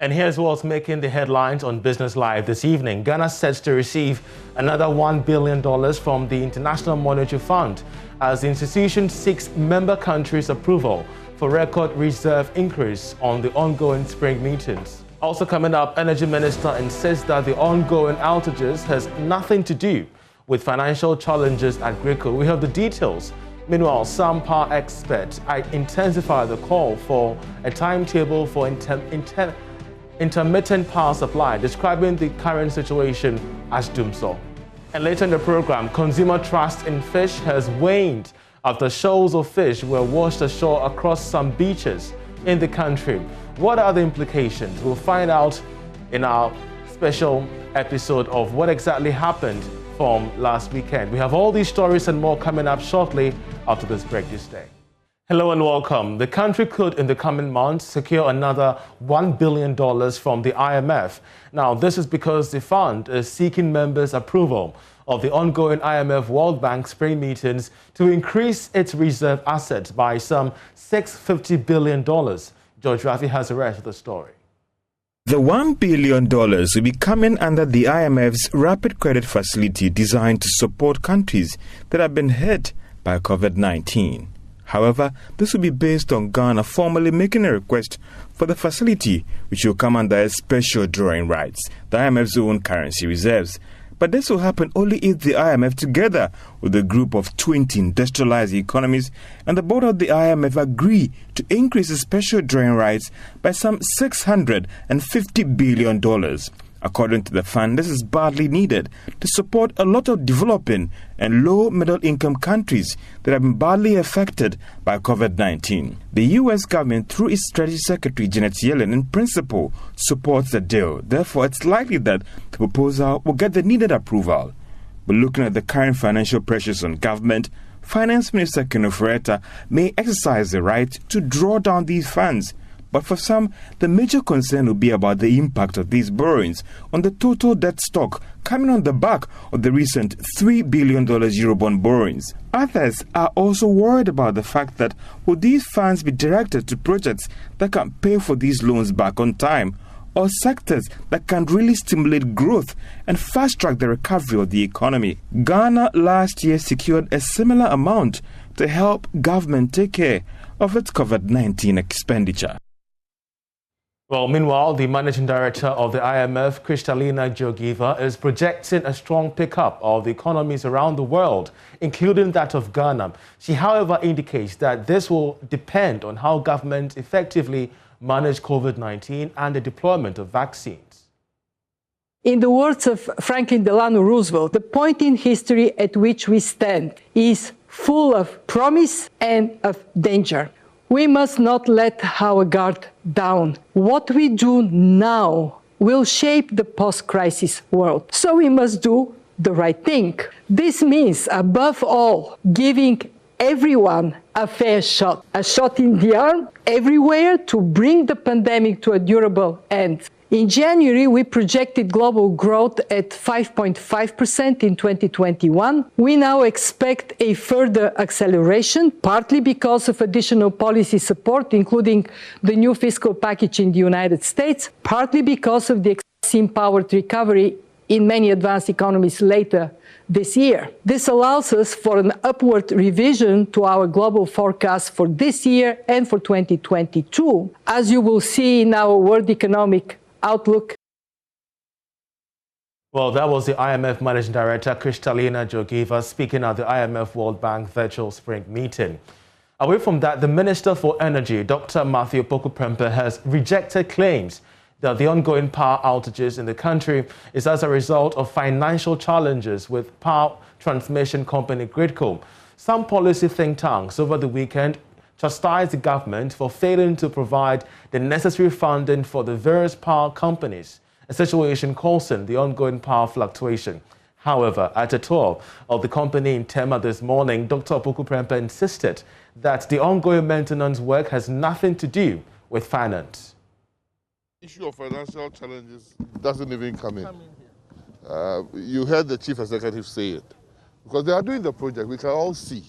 And here's what's making the headlines on Business Live this evening. Ghana sets to receive another $1 billion from the International Monetary Fund as the institution seeks member countries' approval for record reserve increase on the ongoing spring meetings. Also coming up, Energy Minister insists that the ongoing outages has nothing to do with financial challenges at GRICO. We have the details. Meanwhile, some power experts intensify the call for a timetable for intermittent power supply, describing the current situation as doomsday. And later in the program, consumer trust in fish has waned after shoals of fish were washed ashore across some beaches in the country. What are the implications? We'll find out in our special episode of what exactly happened from last weekend. We have all these stories and more coming up shortly after this break this day. Hello and welcome. The country could, in the coming months, secure another $1 billion from the IMF. Now, this is because the fund is seeking members' approval of the ongoing IMF World Bank spring meetings to increase its reserve assets by some $650 billion. George Rafi has the rest of the story. The $1 billion will be coming under the IMF's rapid credit facility designed to support countries that have been hit by COVID-19. However, this will be based on Ghana formally making a request for the facility, which will come under a special drawing rights, the IMF's own currency reserves. But this will happen only if the IMF, together with a group of 20 industrialized economies and the board of the IMF, agree to increase the special drawing rights by some $650 billion. According to the fund, this is badly needed to support a lot of developing and low-middle-income countries that have been badly affected by COVID-19. The U.S. government, through its Strategy Secretary Janet Yellen, in principle, supports the deal. Therefore, it's likely that the proposal will get the needed approval. But looking at the current financial pressures on government, Finance Minister Kenneth Ofori-Atta may exercise the right to draw down these funds. But for some, the major concern will be about the impact of these borrowings on the total debt stock coming on the back of the recent $3 billion Eurobond borrowings. Others are also worried about the fact that will these funds be directed to projects that can pay for these loans back on time, or sectors that can really stimulate growth and fast-track the recovery of the economy. Ghana last year secured a similar amount to help government take care of its COVID-19 expenditure. Well, meanwhile, the managing director of the IMF, Kristalina Georgieva, is projecting a strong pickup of the economies around the world, including that of Ghana. She, however, indicates that this will depend on how governments effectively manage COVID-19 and the deployment of vaccines. In the words of Franklin Delano Roosevelt, the point in history at which we stand is full of promise and of danger. We must not let our guard down. What we do now will shape the post-crisis world. So we must do the right thing. This means, above all, giving everyone a fair shot. A shot in the arm everywhere to bring the pandemic to a durable end. In January, we projected global growth at 5.5% in 2021. We now expect a further acceleration, partly because of additional policy support, including the new fiscal package in the United States, partly because of the vaccine-powered recovery in many advanced economies later this year. This allows us for an upward revision to our global forecast for this year and for 2022, as you will see in our World Economic Outlook. Well, that was the IMF Managing Director, Kristalina Georgieva, speaking at the IMF World Bank virtual spring meeting. Away from that, the Minister for Energy, Dr. Matthew Poku-Prempeh, has rejected claims that the ongoing power outages in the country is as a result of financial challenges with power transmission company GRICO. Some policy think tanks over the weekend chastised the government for failing to provide the necessary funding for the various power companies, a situation causing the ongoing power fluctuation. However, at a tour of the company in Tema this morning, Dr. Poku-Prempeh insisted that the ongoing maintenance work has nothing to do with finance. The issue of financial challenges doesn't even come in. You heard the chief executive say it. Because they are doing the project, we can all see.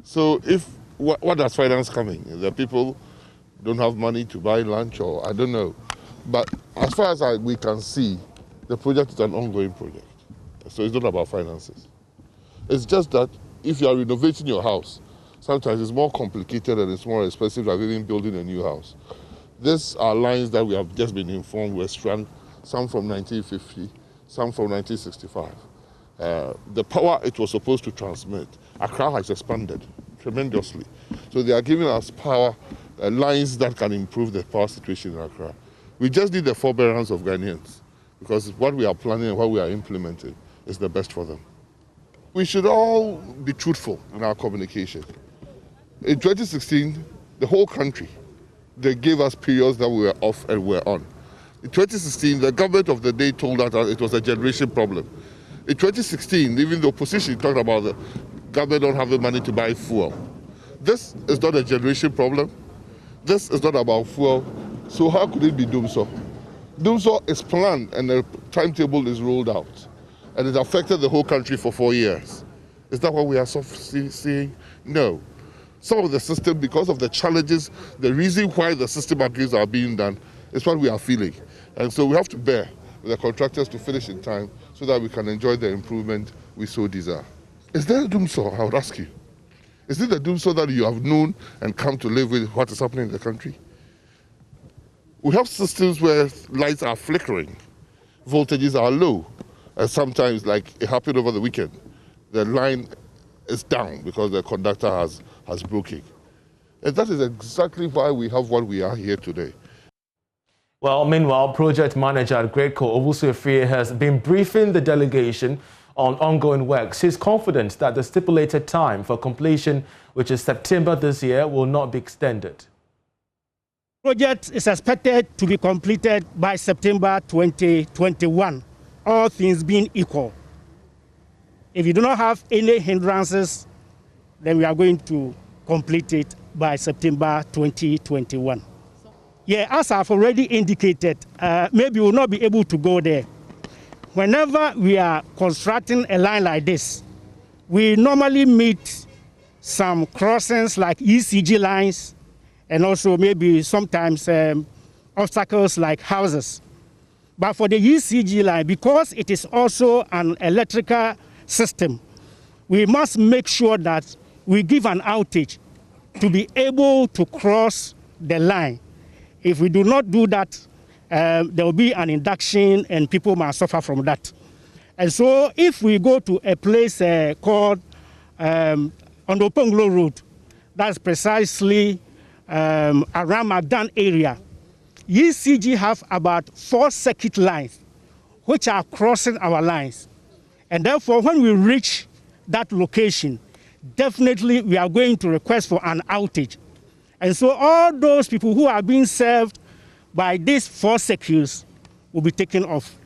So if what does finance come in? The people don't have money to buy lunch, or I don't know. But as far as we can see, the project is an ongoing project. So it's not about finances. It's just that if you are renovating your house, sometimes it's more complicated and it's more expensive than even building a new house. These are lines that we have just been informed were strung, some from 1950, some from 1965. The power it was supposed to transmit, Accra has expanded tremendously. So they are giving us power lines that can improve the power situation in Accra. We just need the forbearance of Ghanaians, because what we are planning and what we are implementing is the best for them. We should all be truthful in our communication. In 2016, the whole country, they gave us periods that we were off and we were on. In 2016, the government of the day told us that it was a generation problem. In 2016, even the opposition talked about the government don't have the money to buy fuel. This is not a generation problem. This is not about fuel. So how could it be Dumso? Dumso is planned and the timetable is rolled out. And it affected the whole country for 4 years. Is that what we are seeing? No. Some of the system, because of the challenges, the reason why the system upgrades are being done is what we are feeling. And so we have to bear with the contractors to finish in time so that we can enjoy the improvement we so desire. Is there a Dumso, I would ask you? Is it the Dumso that you have known and come to live with what is happening in the country? We have systems where lights are flickering, voltages are low, and sometimes, like it happened over the weekend, the line is down because the conductor has broken. And that is exactly why we have what we are here today. Well, meanwhile, project manager at Greco, Owusu has been briefing the delegation on ongoing works. He's confident that the stipulated time for completion, which is September this year, will not be extended. Project is expected to be completed by September 2021, all things being equal. If you do not have any hindrances, then we are going to complete it by September 2021. Yeah, as I've already indicated, maybe we will not be able to go there. Whenever we are constructing a line like this, we normally meet some crossings like ECG lines, and also maybe sometimes obstacles like houses. But for the ECG line, because it is also an electrical system, we must make sure that we give an outage to be able to cross the line. If we do not do that, there will be an induction and people might suffer from that. And so if we go to a place called on the Oponglo Road, that's precisely around Magdan area, ECG have about 4 circuit lines which are crossing our lines. And therefore, when we reach that location, definitely we are going to request for an outage. And so all those people who are being served by these 4 circuits will be taken off.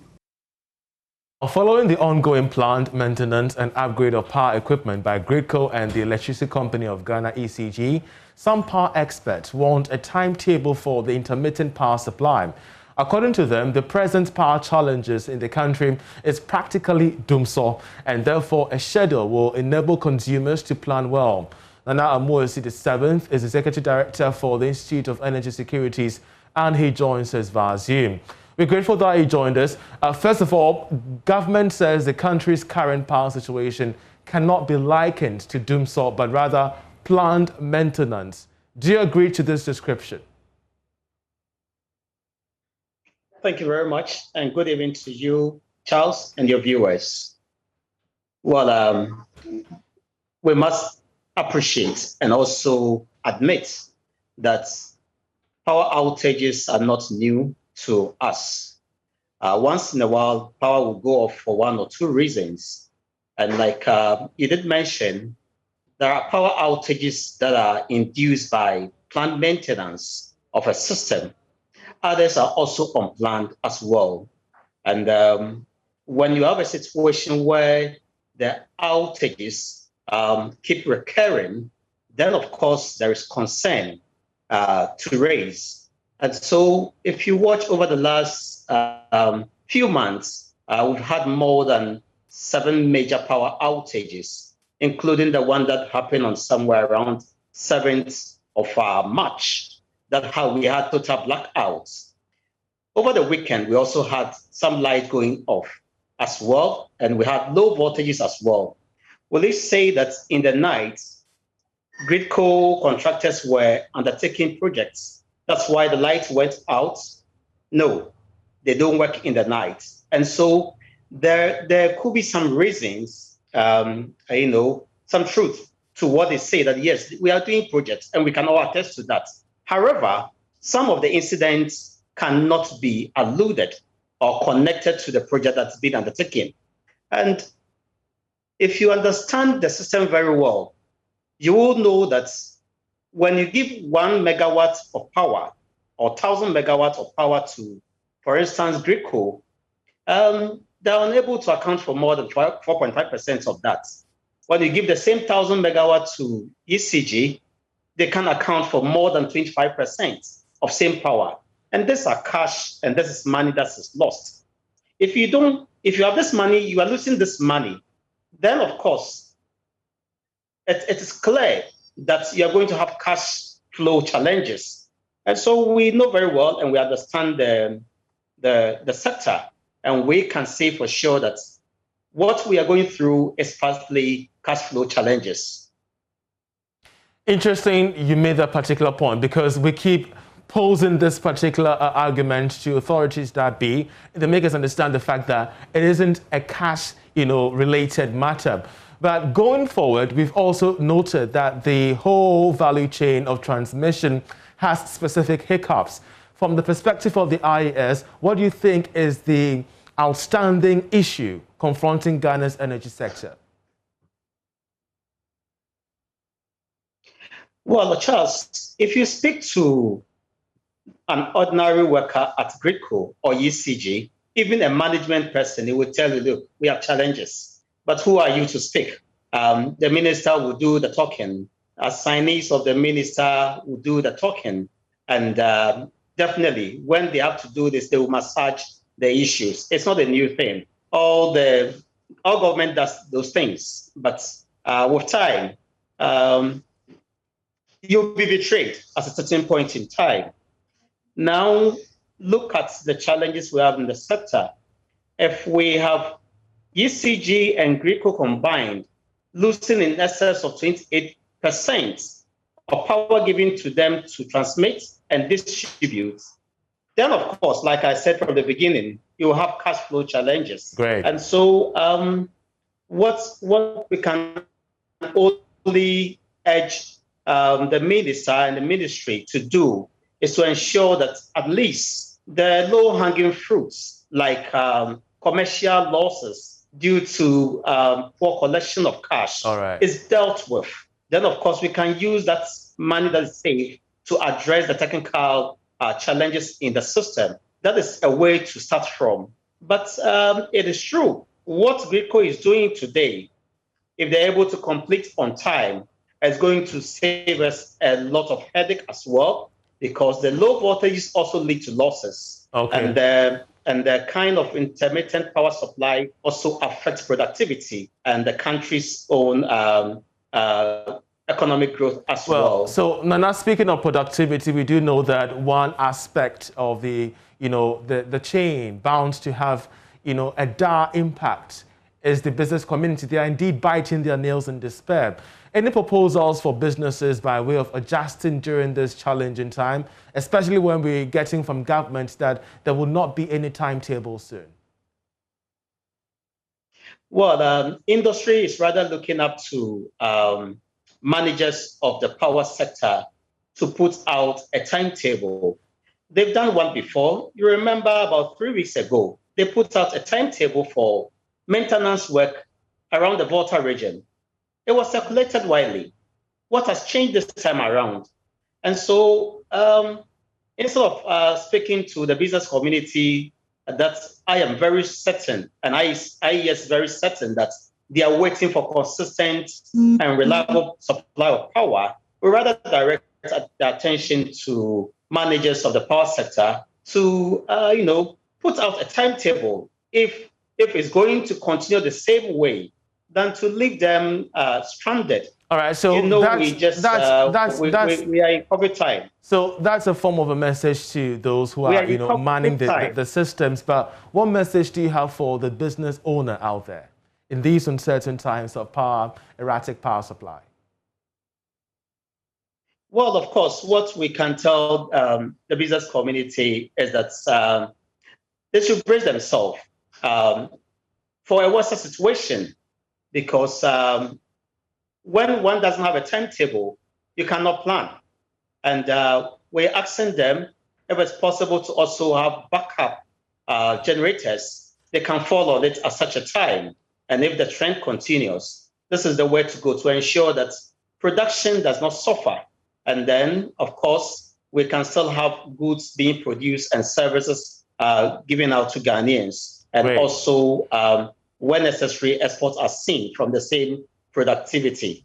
Following the ongoing planned maintenance and upgrade of power equipment by Greco and the Electricity Company of Ghana, ECG, some power experts want a timetable for the intermittent power supply. According to them, the present power challenges in the country is practically Dumso, and therefore a schedule will enable consumers to plan well. Nana Amoesi VII is the Executive Director for the Institute of Energy Securities, and he joins us via Zoom. We're grateful that he joined us. First of all, government says the country's current power situation cannot be likened to Dumso, but rather planned maintenance. Do you agree to this description? Thank you very much, and good evening to you, Charles, and your viewers. Well, we must appreciate and also admit that power outages are not new to us. Once in a while, power will go off for 1 or 2 reasons. And like you did mention, there are power outages that are induced by planned maintenance of a system. Others are also unplanned as well. And when you have a situation where the outages keep recurring, then of course there is concern to raise. And so if you watch over the last few months, we've had more than 7 major power outages, including the one that happened on somewhere around 7th of March, that how we had total blackouts. over the weekend, we also had some light going off as well, and we had low voltages as well. Will you say that in the night, grid contractors were undertaking projects? That's why the light went out? No, they don't work in the night. And so there could be some reasons, some truth to what they say, that yes, we are doing projects and we can all attest to that. However, some of the incidents cannot be alluded or connected to the project that's been undertaken. And if you understand the system very well, you will know that when you give 1 megawatt of power or 1,000 megawatts of power to, for instance, Gridco, they're unable to account for more than 4.5% of that. When you give the same 1,000 megawatts to ECG, they can account for more than 25% of same power. And this are cash, and this is money that is lost. If you have this money, you are losing this money, then of course, it is clear that you're going to have cash flow challenges. And so we know very well, and we understand the sector, and we can say for sure that what we are going through is partly cash flow challenges. Interesting you made that particular point, because we keep posing this particular argument to authorities that they make us understand the fact that it isn't a cash, related matter. But going forward, we've also noted that the whole value chain of transmission has specific hiccups. From the perspective of the IES, what do you think is the outstanding issue confronting Ghana's energy sector? Well, Charles, if you speak to an ordinary worker at Gridco or ECG, even a management person, he will tell you, look, we have challenges, but who are you to speak? The minister will do the talking. Assignees of the minister will do the talking. And definitely, when they have to do this, they will massage the issues. It's not a new thing. All government does those things, but with time, you'll be betrayed at a certain point in time. Now, look at the challenges we have in the sector. If we have ECG and Gridco combined, losing in excess of 28% of power given to them to transmit and distribute, then of course, like I said from the beginning, you will have cash flow challenges. Great. And so what we can only urge the minister and the ministry to do is to ensure that at least the low-hanging fruits, like commercial losses due to poor collection of cash, is dealt with. Then, of course, we can use that money that is saved to address the technical challenges in the system. That is a way to start from. But it is true, what Gridco is doing today, if they're able to complete on time, is going to save us a lot of headache as well, because the low voltages also lead to losses. Okay. And the kind of intermittent power supply also affects productivity and the country's own economic growth as well. So, Nana, speaking of productivity, we do know that one aspect of the chain bound to have, a dire impact is the business community. They are indeed biting their nails in despair. Any proposals for businesses by way of adjusting during this challenging time, especially when we're getting from government that there will not be any timetable soon? Well, industry is rather looking up to managers of the power sector to put out a timetable. They've done one before. You remember about 3 weeks ago, they put out a timetable for maintenance work around the Volta region. It was circulated widely. What has changed this time around? And so instead of speaking to the business community, that I am very certain, and IES is very certain that they are waiting for consistent and reliable supply of power, we rather direct the attention to managers of the power sector to, put out a timetable. If it's going to continue the same way, than to leave them stranded All right, so we are in COVID time. So that's a form of a message to those who are manning the systems. But what message do you have for the business owner out there in these uncertain times of erratic power supply? Well, of course, what we can tell the business community is that they should brace themselves for a worse situation, because when one doesn't have a timetable, you cannot plan. And we're asking them if it's possible to also have backup generators. They can fall on it at such a time. And if the trend continues, this is the way to go to ensure that production does not suffer. And then, of course, we can still have goods being produced and services given out to Ghanaians. And also, when necessary, exports are seen from the same productivity.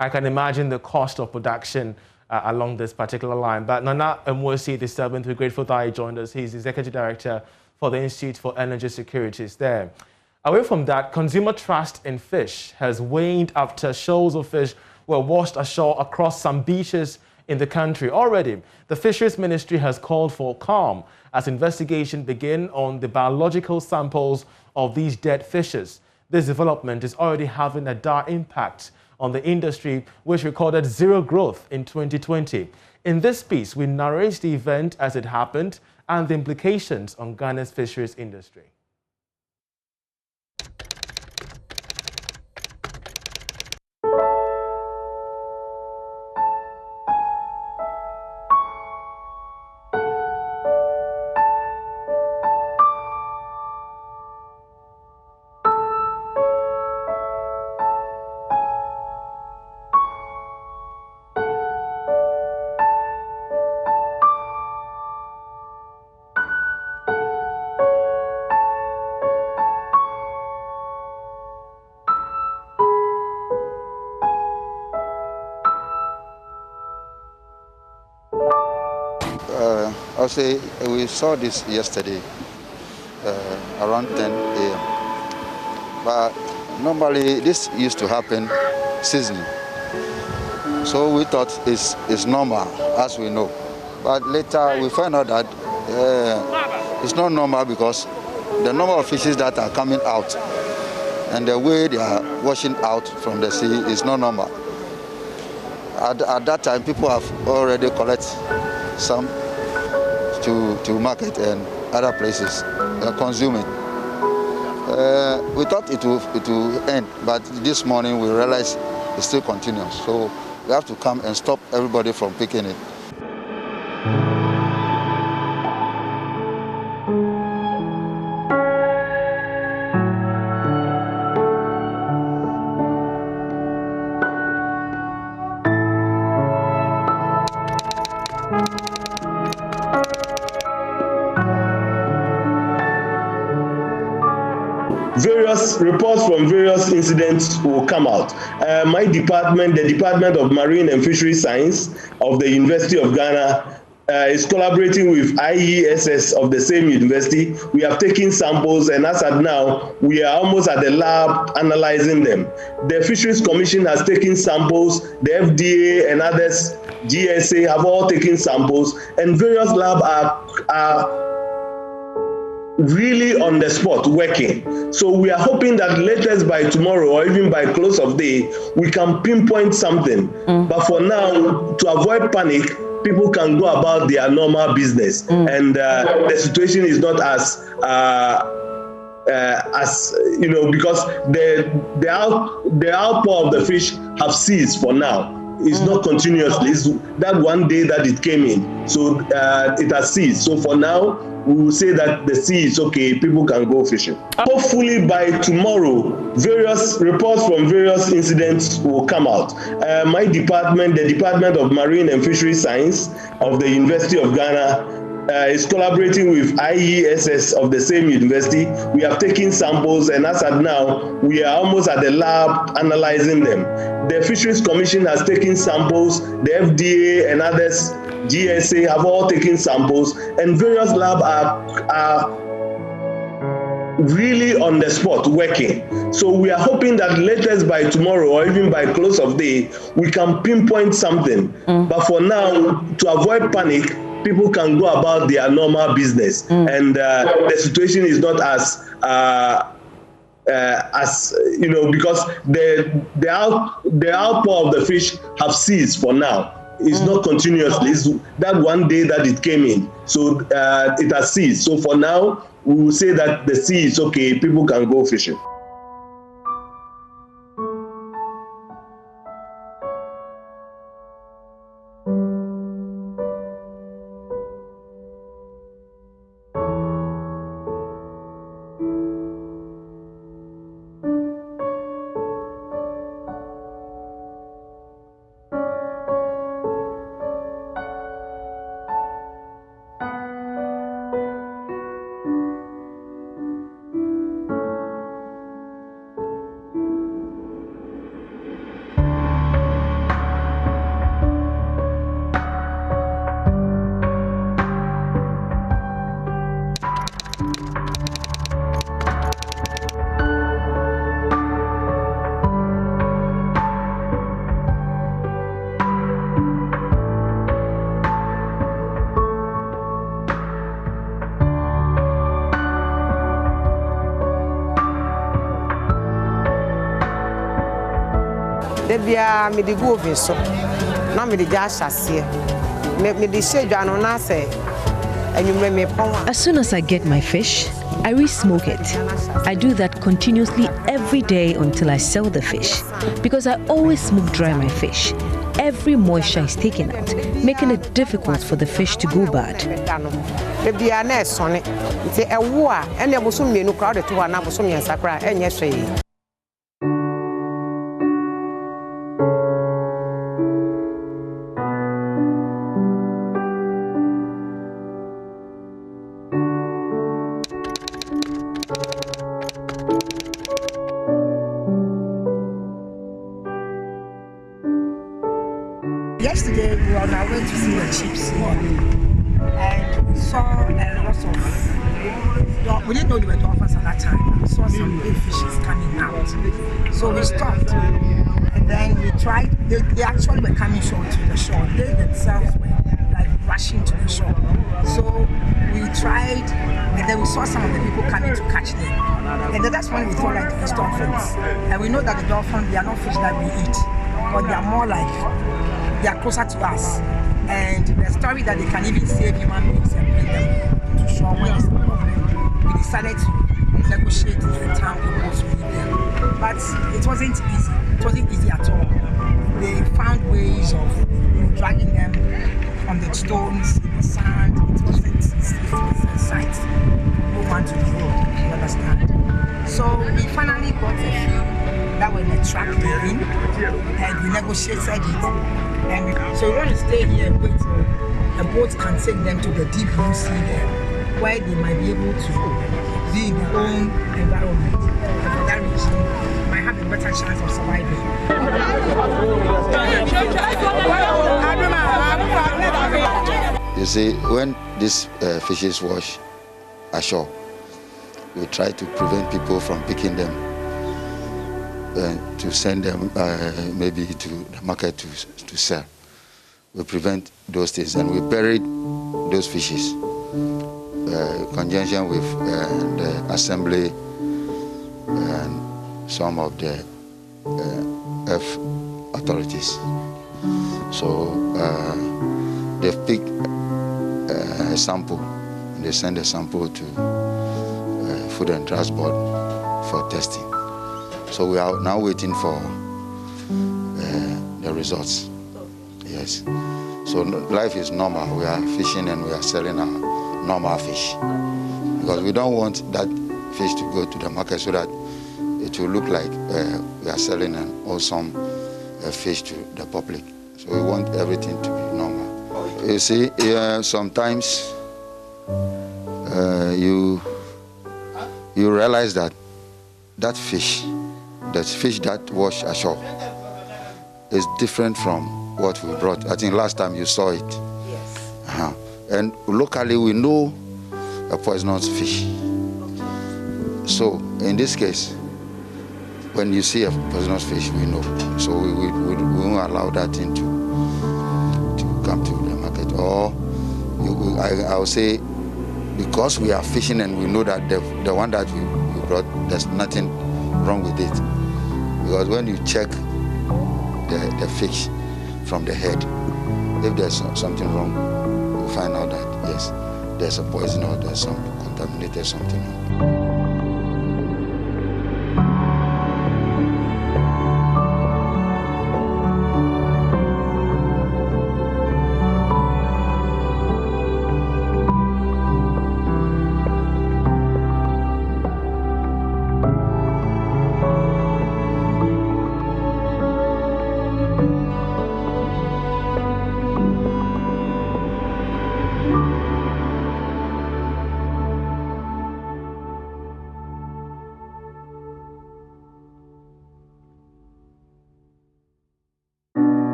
I can imagine the cost of production along this particular line. But Nana Mwosi the 7th, we're grateful that he joined us. He's Executive Director for the Institute for Energy Securities there. Away from that, consumer trust in fish has waned after shoals of fish were washed ashore across some beaches in the country. Already, the Fisheries Ministry has called for calm as investigation begin on the biological samples of these dead fishes. This development is already having a dire impact on the industry, which recorded zero growth in 2020. In this piece, we narrate the event as it happened and the implications on Ghana's fisheries industry. I'll say we saw this yesterday around 10 a.m. But normally this used to happen seasonally. So we thought it's normal, as we know. But later we found out that it's not normal, because the number of fishes that are coming out and the way they are washing out from the sea is not normal. At that time, people have already collected some to market and other places consume it. We thought it will end, but this morning we realized it still continues. So we have to come and stop everybody from picking it. Various reports from various incidents will come out. My department, the Department of Marine and Fisheries Science of the University of Ghana, is collaborating with IESS of the same university. We have taken samples, and as at now, we are almost at the lab analyzing them. The Fisheries Commission has taken samples, the FDA and others, GSA, have all taken samples, and various labs are really on the spot working. So we are hoping that latest by tomorrow or even by close of day, we can pinpoint something. But for now, to avoid panic, people can go about their normal business. And the situation is not as you know, because the outpour of the fish have ceased for now. It's not continuously. It's that one day that it came in. So it has ceased. So for now, we will say that the sea is okay, people can go fishing. Hopefully by tomorrow, various reports from various incidents will come out. My department, the Department of Marine and Fisheries Science of the University of Ghana, is collaborating with IESS of the same university. We have taken samples, and as at now, we are almost at the lab analyzing them. The Fisheries Commission has taken samples, the FDA and others, GSA, have all taken samples, and various labs are really on the spot working. So we are hoping that latest by tomorrow or even by close of day, we can pinpoint something. But for now, to avoid panic, people can go about their normal business. And the situation is not as you know, because the outpour of the fish have ceased for now. It's not continuously. It's that one day that it came in. So it has ceased. So for now, we will say that the sea is okay. People can go fishing. Debia me di go over so na me di jasha se me di shedwa no na say enyumre me pon. As soon as I get my fish, I re-smoke it. I do that continuously every day until I sell the fish, because I always smoke dry my fish. Every moisture is taken out, making it difficult for the fish to go bad. Debia na so ne nti ewo a ene boso mienu kra de to wa na boso miensa kra enye hwe. Yesterday, we were on our way to see the chips and we saw lots of, we didn't know they were dolphins at that time. We saw some big fishes coming out. So we stopped and then we tried, they actually were coming short to the shore. They themselves were like rushing to the shore. So we tried and then we saw some of the people coming to catch them. And then that's when we thought like it's dolphins. And we know that the dolphins, they are not fish that we eat, but they are more like, they are closer to us, and the story that they can even save human beings and bring them to shore when it's a problem. We decided to negotiate the town people to leave them, but it wasn't easy. It wasn't easy at all. They found ways of dragging them on the stones, in the sand. It wasn't a sight. No one to the road, you understand? So we finally got a few that were in the track in, and we negotiated it. And so we want to stay here and wait till a boat can take them to the deep blue sea there, where they might be able to be in their own environment. And for that reason, might have a better chance of surviving. You see, when these fishes wash ashore, we try to prevent people from picking them to send them maybe to the market to sell. We prevent those things and we buried those fishes in conjunction with the assembly and some of the F authorities. So they've picked a sample and they send a sample to Food and Trust Board for testing. So we are now waiting for the results. Yes. So life is normal. We are fishing and we are selling our normal fish. Because we don't want that fish to go to the market so that it will look like we are selling an awesome fish to the public. So we want everything to be normal. You see, sometimes you realize that fish that wash ashore is different from what we brought. I think last time you saw it. Yes. And locally we know a poisonous fish. So in this case, when you see a poisonous fish, we know. So we won't allow that thing to come to the market. Or I would say, because we are fishing and we know that the one that we brought, there's nothing wrong with it. Because when you check the fish from the head, if there's something wrong, you'll find out that yes, there's a poison or there's some contaminated something.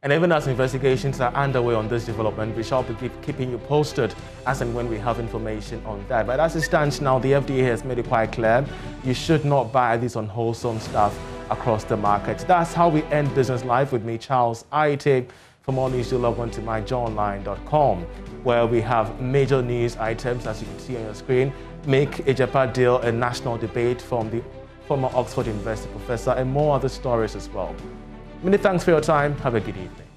And even as investigations are underway on this development, we shall be keeping you posted as and when we have information on that. But as it stands now, the FDA has made it quite clear you should not buy this unwholesome stuff across the market. That's how we end Business Live with me, Charles Aite. For more news, you'll log on to myjoyonline.com, where we have major news items, as you can see on your screen. Make a Japan deal a national debate from the former Oxford University professor, and more other stories as well. Many thanks for your time. Have a good evening.